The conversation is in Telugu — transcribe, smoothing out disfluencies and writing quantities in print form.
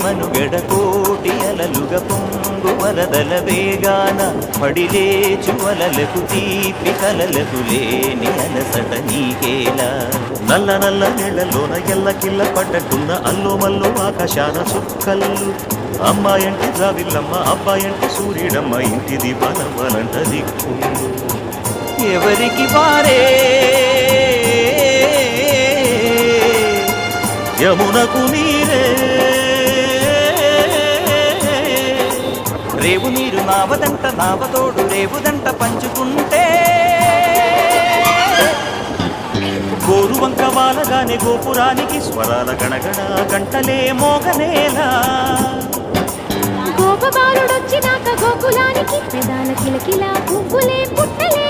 మనుగడ కోటి అలలుగ పొంగు వరదల వేగాన పడిలేచు అలలకు తీపి కలలకు లేని అలసట నీకేలా నల్ల నల్ల నీళ్లలోన ఎల్లకిల్ల పడ్డట్టున్న అల్లు మల్లు ఆకాశాన చుక్కల్లు అమ్మాయంటే జావిల్లమ్మ అబ్బాయంటే సూర్యుడమ్మ ఇంటిది బలవలంట దిక్కు ఎవరికి వారే యమునకు నీరే రేవు నీరు నావదంట నావతోడు రేవుదంట పంచుకుంటే గోరువంక వాలగానే గోపురానికి స్వరాల గణగణ గంటలే మోగనేలా గోపబాలుడొచ్చినాక గోకులానికి పెదాల కిలకిలా పువ్వులే పుట్టలే